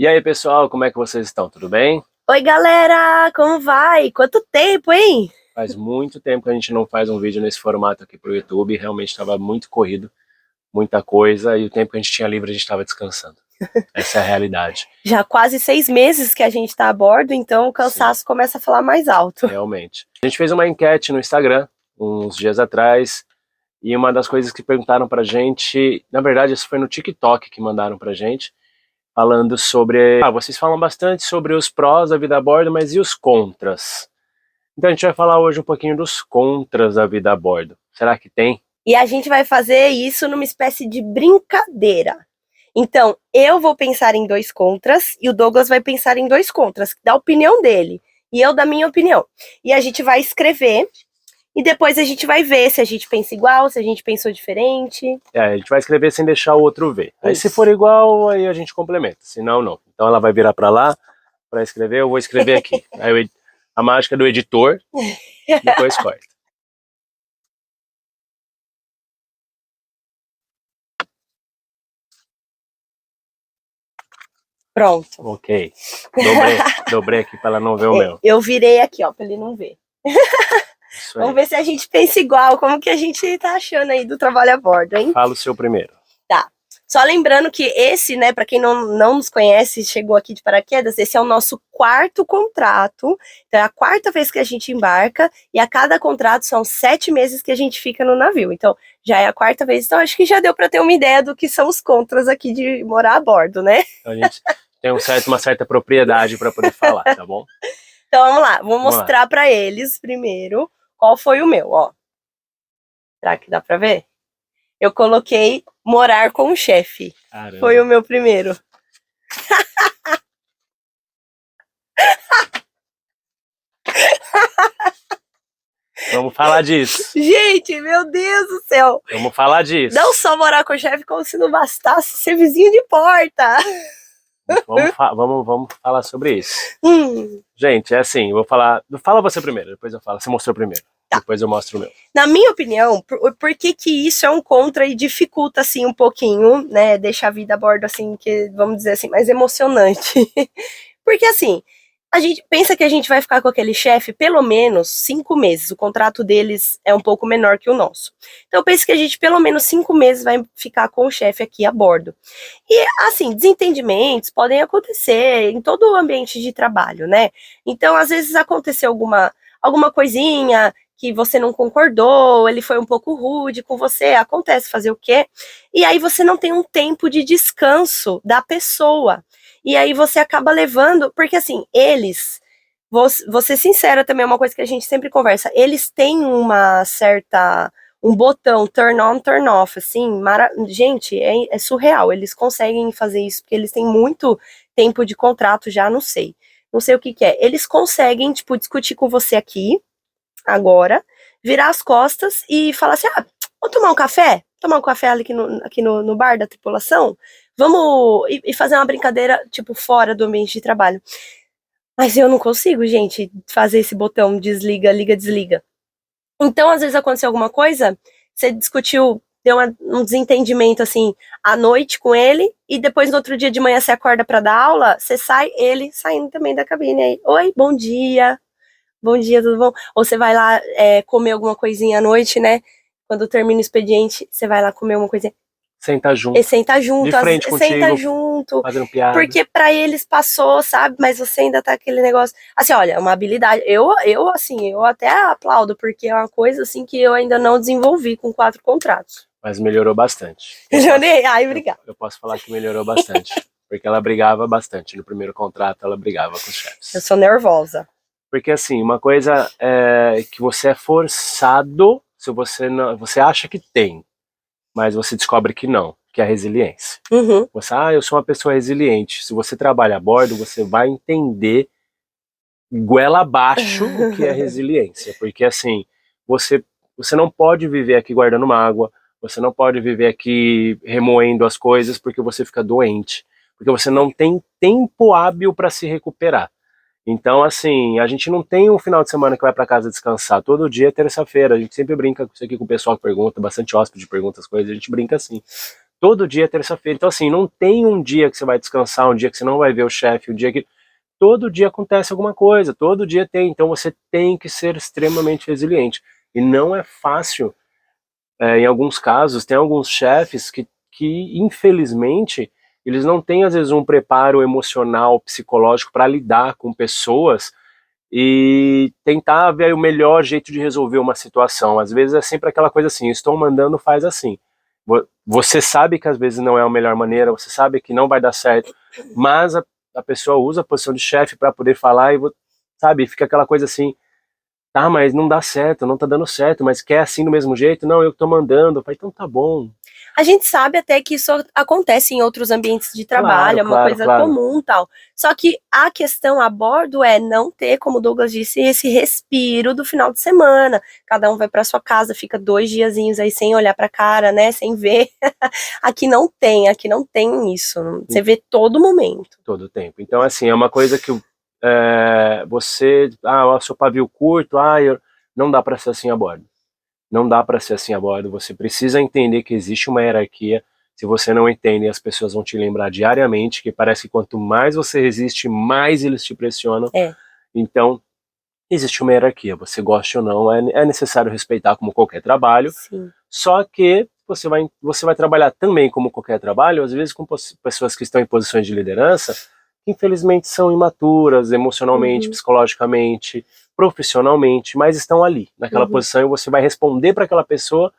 E aí, pessoal, como é que vocês estão? Tudo bem? Oi, galera! Como vai? Quanto tempo, hein? Faz muito tempo que a gente não faz um vídeo nesse formato aqui pro YouTube. Realmente estava muito corrido, muita coisa, e o tempo que a gente tinha livre a gente estava descansando. Essa é a realidade. Já quase 6 meses que a gente tá a bordo, então o cansaço começa a falar mais alto. Realmente. A gente fez uma enquete no Instagram, uns dias atrás, e uma das coisas que perguntaram pra gente, na verdade isso foi no TikTok que mandaram pra gente, falando sobre... vocês falam bastante sobre os prós da vida a bordo, mas e os contras? Então a gente vai falar hoje um pouquinho dos contras da vida a bordo. Será que tem? E a gente vai fazer isso numa espécie de brincadeira. Então, eu vou pensar em 2 contras e o Douglas vai pensar em 2 contras, da opinião dele, e eu da minha opinião. E a gente vai escrever e depois a gente vai ver se a gente pensa igual, se a gente pensou diferente. A gente vai escrever sem deixar o outro ver. Aí se for igual, aí a gente complementa, senão não. Então ela vai virar pra lá pra escrever, eu vou escrever aqui. Aí a mágica do editor, depois corta. Pronto. Ok. Dobrei aqui pra ela não ver o meu. Eu virei aqui, ó, pra ele não ver. Vamos ver se a gente pensa igual, como que a gente tá achando aí do trabalho a bordo, hein? Fala o seu primeiro. Tá. Só lembrando que esse, né, pra quem não nos conhece, chegou aqui de paraquedas, esse é o nosso 4º contrato. Então é a 4ª vez que a gente embarca e a cada contrato são 7 meses que a gente fica no navio. Então já é a 4ª vez, então acho que já deu pra ter uma ideia do que são os contras aqui de morar a bordo, né? Então a gente tem uma certa propriedade pra poder falar, tá bom? Então vamos lá, vou mostrar pra eles primeiro qual foi o meu, ó. Será que dá pra ver? Eu coloquei morar com o chefe. Caramba. Foi o meu primeiro. Vamos falar disso. Gente, meu Deus do céu. Vamos falar disso. Não só morar com o chefe, como se não bastasse ser vizinho de porta. Vamos falar sobre isso. Gente, é assim, vou falar... Fala você primeiro, depois eu falo. Você mostrou primeiro. Tá. Depois eu mostro o meu. Na minha opinião, por que isso é um contra e dificulta, assim, um pouquinho, né, deixar a vida a bordo, assim, que, vamos dizer assim, mais emocionante. Porque, assim, a gente pensa que a gente vai ficar com aquele chefe pelo menos 5 meses. O contrato deles é um pouco menor que o nosso. Então, eu penso que a gente pelo menos 5 meses vai ficar com o chefe aqui a bordo. E, assim, desentendimentos podem acontecer em todo o ambiente de trabalho, né? Então, às vezes aconteceu alguma coisinha que você não concordou, ele foi um pouco rude com você, acontece, fazer o quê? E aí você não tem um tempo de descanso da pessoa. E aí você acaba levando, porque assim, eles, vou ser sincera também, é uma coisa que a gente sempre conversa, eles têm um botão turn on, turn off, assim, gente, é surreal, eles conseguem fazer isso, porque eles têm muito tempo de contrato já, não sei o que é, eles conseguem, tipo, discutir com você aqui, agora, virar as costas e falar assim, vamos tomar um café? Tomar um café aqui no bar da tripulação? Vamos e fazer uma brincadeira, tipo, fora do ambiente de trabalho. Mas eu não consigo, gente, fazer esse botão desliga, liga, desliga. Então, às vezes aconteceu alguma coisa, você discutiu, deu um desentendimento, assim, à noite com ele, e depois no outro dia de manhã você acorda pra dar aula, você sai, ele saindo também da cabine aí. Oi, bom dia, tudo bom? Ou você vai lá comer alguma coisinha à noite, né? Quando termina o expediente, você vai lá comer uma coisinha. Senta junto. E senta junto. De frente contigo. Senta junto. Fazendo piada. Porque pra eles passou, sabe? Mas você ainda tá aquele negócio. Assim, olha, é uma habilidade. Eu até aplaudo, porque é uma coisa assim que eu ainda não desenvolvi com 4 contratos. Mas melhorou bastante. Melhorei? Ai, obrigada. Eu posso falar que melhorou bastante. Porque ela brigava bastante. No primeiro contrato, ela brigava com os chefes. Eu sou nervosa. Porque assim, uma coisa é que você é forçado, se você não, você acha que tem, mas você descobre que não, que é a resiliência. Você, eu sou uma pessoa resiliente. Se você trabalha a bordo, você vai entender goela abaixo o que é resiliência. Porque assim, você não pode viver aqui guardando mágoa, você não pode viver aqui remoendo as coisas porque você fica doente, porque você não tem tempo hábil para se recuperar. Então, assim, a gente não tem um final de semana que vai pra casa descansar. Todo dia é terça-feira. A gente sempre brinca com isso aqui com o pessoal que pergunta, bastante hóspede pergunta as coisas, a gente brinca assim. Todo dia é terça-feira. Então, assim, não tem um dia que você vai descansar, um dia que você não vai ver o chefe, um dia que... Todo dia acontece alguma coisa, todo dia tem. Então, você tem que ser extremamente resiliente. E não é fácil. Em alguns casos, tem alguns chefes que, infelizmente, eles não têm, às vezes, um preparo emocional, psicológico para lidar com pessoas e tentar ver o melhor jeito de resolver uma situação. Às vezes é sempre aquela coisa assim, estou mandando, faz assim. Você sabe que às vezes não é a melhor maneira, você sabe que não vai dar certo, mas a pessoa usa a posição de chefe para poder falar e, sabe, fica aquela coisa assim, tá, mas não dá certo, não tá dando certo, mas quer assim do mesmo jeito? Não, eu tô mandando. Eu falei, então tá bom. A gente sabe até que isso acontece em outros ambientes de trabalho, Claro, é uma claro, coisa claro. comum e tal. Só que a questão a bordo é não ter, como o Douglas disse, esse respiro do final de semana. Cada um vai para sua casa, fica 2 diazinhos aí sem olhar pra cara, né, sem ver. Aqui não tem isso. Você vê todo momento. Todo tempo. Então, assim, é uma coisa que você... o seu pavio curto, não dá para ser assim a bordo. Não dá para ser assim a bordo. Você precisa entender que existe uma hierarquia. Se você não entende, as pessoas vão te lembrar diariamente que parece que quanto mais você resiste, mais eles te pressionam. Então, existe uma hierarquia. Você gosta ou não, é necessário respeitar como qualquer trabalho. Sim. Só que você vai trabalhar também como qualquer trabalho, às vezes com pessoas que estão em posições de liderança, que infelizmente são imaturas emocionalmente, psicologicamente, profissionalmente, mas estão ali, naquela posição, e você vai responder para aquela pessoa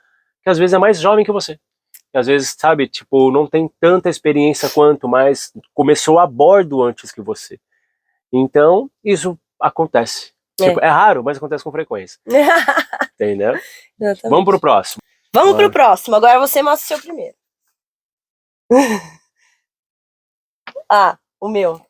que às vezes é mais jovem que você. Que às vezes, sabe, tipo, não tem tanta experiência quanto, mas começou a bordo antes que você. Então, isso acontece. Tipo, é raro, mas acontece com frequência. Entendeu? Exatamente. Vamos pro próximo. Vamos pro próximo. Agora você mostra o seu primeiro. O meu.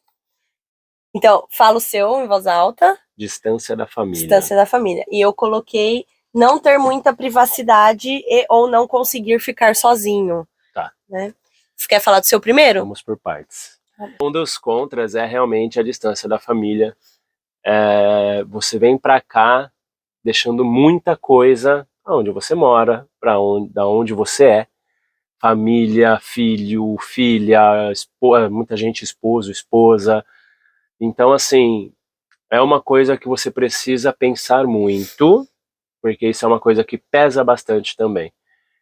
Então, fala o seu em voz alta. Distância da família. Distância da família. E eu coloquei não ter muita privacidade ou não conseguir ficar sozinho. Tá. Né? Você quer falar do seu primeiro? Vamos por partes. Um dos contras é realmente a distância da família. Você vem pra cá deixando muita coisa onde você mora, da onde você é. Família, filho, filha, muita gente, esposo, esposa. Então, assim, é uma coisa que você precisa pensar muito, porque isso é uma coisa que pesa bastante também.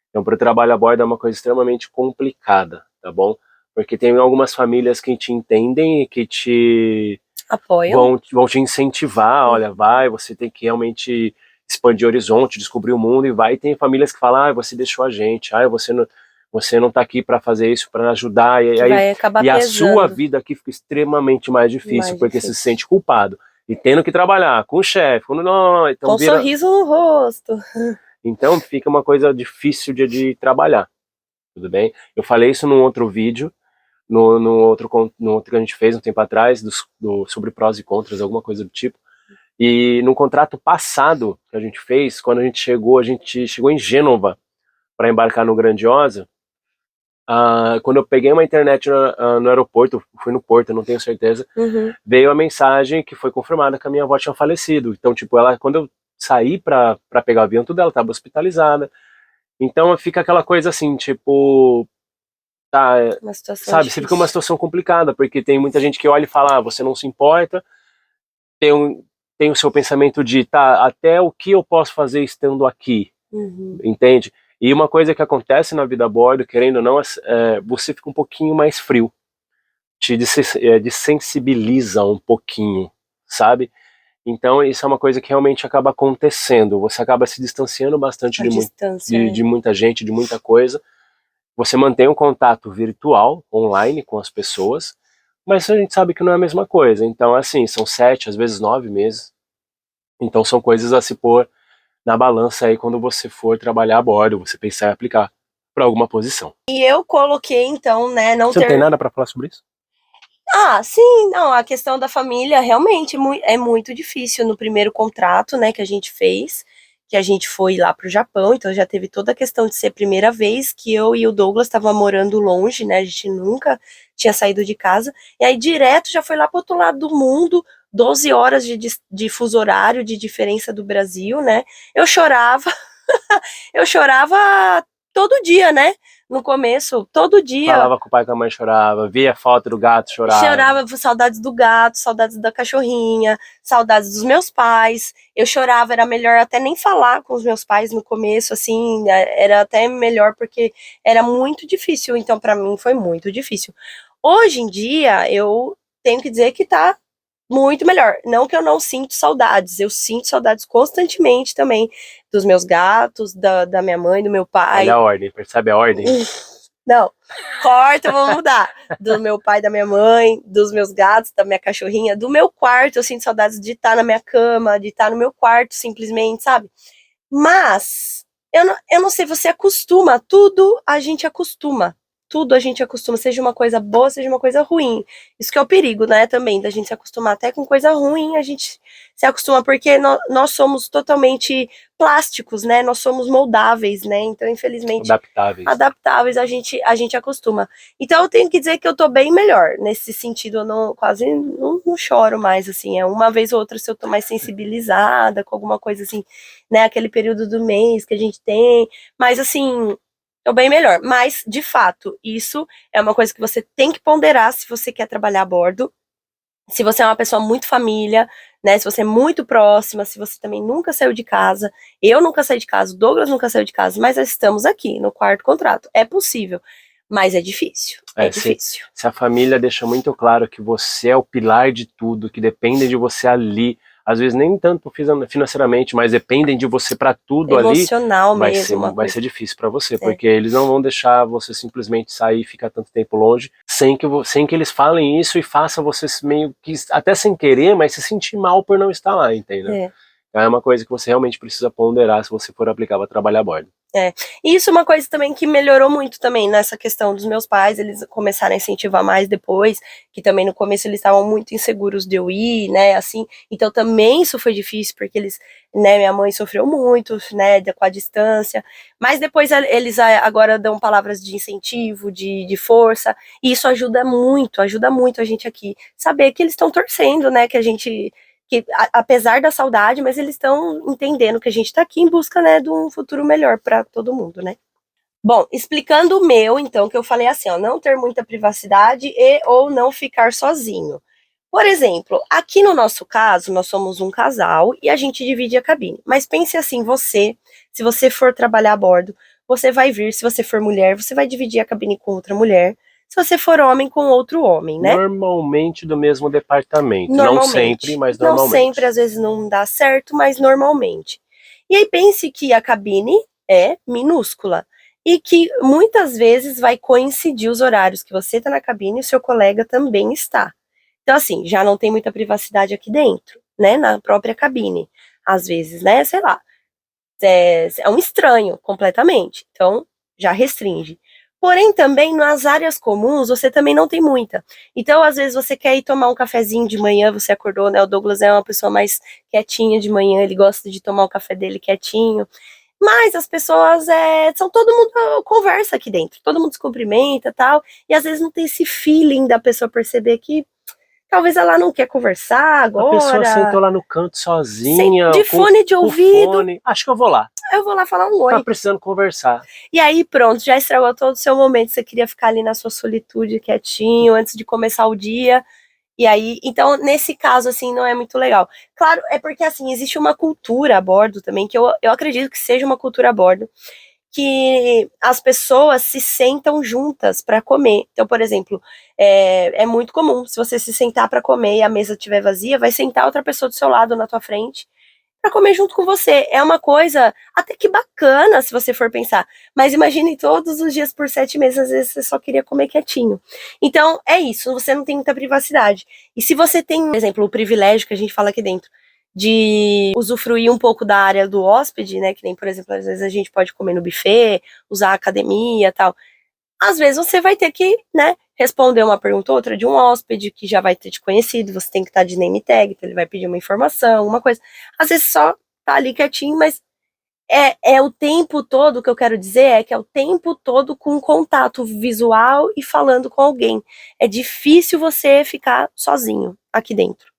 Então, para o trabalho a bordo é uma coisa extremamente complicada, tá bom? Porque tem algumas famílias que te entendem e que te apoiam, vão te incentivar, olha, vai, você tem que realmente expandir o horizonte, descobrir o mundo, e vai. E tem famílias que falam, você deixou a gente, você não tá aqui para fazer isso, para ajudar, e a sua vida aqui fica extremamente mais difícil, porque você se sente culpado. E tendo que trabalhar com o chefe, então com sorriso no rosto. Então fica uma coisa difícil de trabalhar, tudo bem? Eu falei isso num outro vídeo, no outro que a gente fez um tempo atrás, sobre prós e contras, alguma coisa do tipo. E no contrato passado que a gente fez, quando a gente chegou em Gênova para embarcar no Grandiosa. Quando eu peguei uma internet no aeroporto, fui no porto, eu não tenho certeza, veio a mensagem que foi confirmada que a minha avó tinha falecido. Então, tipo, quando eu saí pra pegar o avião, tudo, ela tava hospitalizada. Então fica aquela coisa assim, tipo, sabe, difícil. Você fica uma situação complicada, porque tem muita gente que olha e fala, você não se importa, tem o seu pensamento de, até o que eu posso fazer estando aqui, entende? E uma coisa que acontece na vida a bordo, querendo ou não, você fica um pouquinho mais frio, te desensibiliza um pouquinho, sabe? Então isso é uma coisa que realmente acaba acontecendo, você acaba se distanciando bastante de muita gente, de muita coisa. Você mantém um contato virtual, online, com as pessoas, mas a gente sabe que não é a mesma coisa. Então, assim, são 7, às vezes 9 meses. Então são coisas a se pôr na balança aí quando você for trabalhar a bordo, você pensar em aplicar para alguma posição. E eu coloquei, então, né, Você não tem nada para falar sobre isso? Sim, não, a questão da família realmente é muito difícil no primeiro contrato, né, que a gente fez, que a gente foi lá pro Japão, então já teve toda a questão de ser a primeira vez que eu e o Douglas estavam morando longe, né, a gente nunca tinha saído de casa, e aí direto já foi lá pro outro lado do mundo, 12 horas de fuso horário, de diferença do Brasil, né, eu chorava todo dia, né? No começo, todo dia. Falava com o pai, com a mãe, chorava, via foto do gato, chorava. Chorava, saudades do gato, saudades da cachorrinha, saudades dos meus pais. Eu chorava, era melhor até nem falar com os meus pais no começo, assim, era até melhor porque era muito difícil, então pra mim foi muito difícil. Hoje em dia, eu tenho que dizer que tá muito melhor. Não que eu não sinto saudades, eu sinto saudades constantemente também dos meus gatos, da minha mãe, do meu pai. Olha a ordem, percebe a ordem? Não, corta, vou mudar. Do meu pai, da minha mãe, dos meus gatos, da minha cachorrinha, do meu quarto. Eu sinto saudades de estar na minha cama, de estar no meu quarto, simplesmente, sabe? Mas eu não sei, você acostuma, tudo a gente acostuma. Tudo a gente acostuma, seja uma coisa boa, seja uma coisa ruim. Isso que é o perigo, né, também, da gente se acostumar até com coisa ruim, a gente se acostuma, porque nós somos totalmente plásticos, né, nós somos moldáveis, né, então, infelizmente... Adaptáveis, a gente acostuma. Então, eu tenho que dizer que eu tô bem melhor, nesse sentido, eu quase não choro mais, assim, uma vez ou outra se eu tô mais sensibilizada com alguma coisa, assim, né, aquele período do mês que a gente tem, mas, assim... Tô bem melhor, mas, de fato, isso é uma coisa que você tem que ponderar se você quer trabalhar a bordo, se você é uma pessoa muito família, né, se você é muito próxima, se você também nunca saiu de casa, eu nunca saí de casa, o Douglas nunca saiu de casa, mas nós estamos aqui no quarto contrato, é possível, mas é difícil, difícil. Se a família deixa muito claro que você é o pilar de tudo, que depende de você ali, às vezes nem tanto financeiramente, mas dependem de você para tudo emocional ali, mesmo, vai ser difícil para você, porque eles não vão deixar você simplesmente sair e ficar tanto tempo longe, sem que eles falem isso e façam você meio que, até sem querer, mas se sentir mal por não estar lá, entendeu? É uma coisa que você realmente precisa ponderar se você for aplicar para trabalhar a bordo. E isso é uma coisa também que melhorou muito também nessa questão dos meus pais, eles começaram a incentivar mais depois, que também no começo eles estavam muito inseguros de eu ir, né, assim, então também isso foi difícil, porque eles, né, minha mãe sofreu muito, né, com a distância, mas depois eles agora dão palavras de incentivo, de força, e isso ajuda muito a gente aqui, saber que eles estão torcendo, né, que a gente... que apesar da saudade, mas eles estão entendendo que a gente está aqui em busca, né, de um futuro melhor para todo mundo, né? Bom, explicando o meu, então, que eu falei assim, ó, não ter muita privacidade e ou não ficar sozinho. Por exemplo, aqui no nosso caso, nós somos um casal e a gente divide a cabine. Mas pense assim, se você for trabalhar a bordo, você vai vir, se você for mulher, você vai dividir a cabine com outra mulher. Se você for homem, com outro homem, né? Normalmente do mesmo departamento. Não sempre, mas normalmente. Não sempre, às vezes não dá certo, mas normalmente. E aí pense que a cabine é minúscula. E que muitas vezes vai coincidir os horários que você está na cabine e o seu colega também está. Então, assim, já não tem muita privacidade aqui dentro, né? Na própria cabine. Às vezes, né? Sei lá. É um estranho completamente. Então, já restringe. Porém, também nas áreas comuns, você também não tem muita. Então, às vezes, você quer ir tomar um cafezinho de manhã, você acordou, né? O Douglas é uma pessoa mais quietinha de manhã, ele gosta de tomar o café dele quietinho. Mas as pessoas, todo mundo conversa aqui dentro, todo mundo se cumprimenta e tal. E às vezes não tem esse feeling da pessoa perceber que talvez ela não quer conversar agora. A pessoa sentou lá no canto sozinha. De fone de ouvido. Fone. Acho que eu vou lá. Eu vou lá falar um oi. Tá precisando conversar. E aí pronto, já estragou todo o seu momento. Você queria ficar ali na sua solitude, quietinho, antes de começar o dia. E aí, então, nesse caso, assim, não é muito legal. Claro, é porque, assim, existe uma cultura a bordo também, que eu acredito que seja uma cultura a bordo, que as pessoas se sentam juntas para comer. Então, por exemplo, é muito comum, se você se sentar para comer e a mesa estiver vazia, vai sentar outra pessoa do seu lado, na tua frente, para comer junto com você. É uma coisa até que bacana, se você for pensar. Mas imagine todos os dias por 7 meses, às vezes você só queria comer quietinho. Então, é isso, você não tem muita privacidade. E se você tem, por exemplo, o privilégio que a gente fala aqui dentro, de usufruir um pouco da área do hóspede, né, que nem, por exemplo, às vezes a gente pode comer no buffet, usar a academia e tal. Às vezes você vai ter que, né, responder uma pergunta ou outra de um hóspede que já vai ter te conhecido, você tem que estar de name tag, então ele vai pedir uma informação, uma coisa. Às vezes só tá ali quietinho, mas é o tempo todo, o que eu quero dizer é que é o tempo todo com contato visual e falando com alguém. É difícil você ficar sozinho aqui dentro.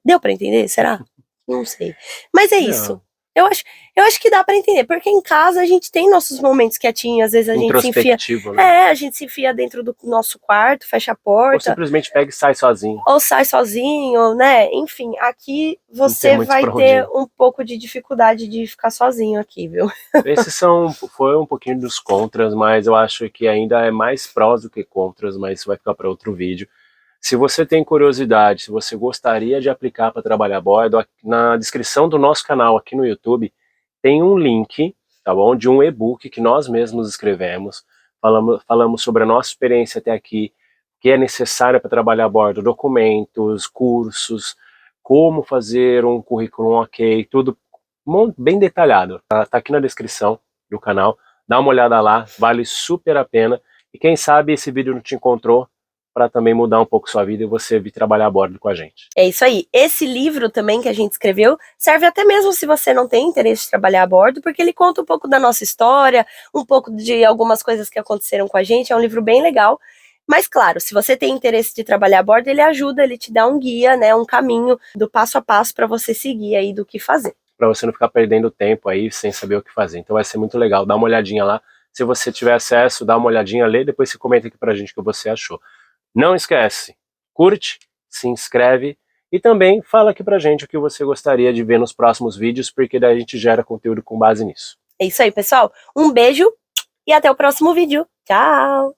Deu para entender? Será? Não sei. Mas é isso. Eu acho que dá pra entender, porque em casa a gente tem nossos momentos quietinhos, às vezes a gente se enfia, né? a gente se enfia dentro do nosso quarto, fecha a porta. Ou simplesmente pega e sai sozinho. Ou sai sozinho, né? Enfim, aqui você vai ter um pouco de dificuldade de ficar sozinho aqui, viu? Esses foi um pouquinho dos contras, mas eu acho que ainda é mais prós do que contras, mas isso vai ficar para outro vídeo. Se você tem curiosidade, se você gostaria de aplicar para trabalhar a bordo, na descrição do nosso canal aqui no YouTube tem um link, tá bom? De um e-book que nós mesmos escrevemos. Falamos sobre a nossa experiência até aqui, que é necessária para trabalhar a bordo, documentos, cursos, como fazer um currículo ok, tudo bem detalhado. Tá aqui na descrição do canal. Dá uma olhada lá, vale super a pena. E quem sabe esse vídeo não te encontrou para também mudar um pouco sua vida e você vir trabalhar a bordo com a gente. É isso aí. Esse livro também que a gente escreveu serve até mesmo se você não tem interesse de trabalhar a bordo, porque ele conta um pouco da nossa história, um pouco de algumas coisas que aconteceram com a gente. É um livro bem legal. Mas claro, se você tem interesse de trabalhar a bordo, ele ajuda, ele te dá um guia, né, um caminho do passo a passo para você seguir aí do que fazer. Para você não ficar perdendo tempo aí sem saber o que fazer. Então vai ser muito legal. Dá uma olhadinha lá. Se você tiver acesso, dá uma olhadinha, lê, depois você comenta aqui pra gente o que você achou. Não esquece, curte, se inscreve e também fala aqui pra gente o que você gostaria de ver nos próximos vídeos, porque daí a gente gera conteúdo com base nisso. É isso aí, pessoal. Um beijo e até o próximo vídeo. Tchau!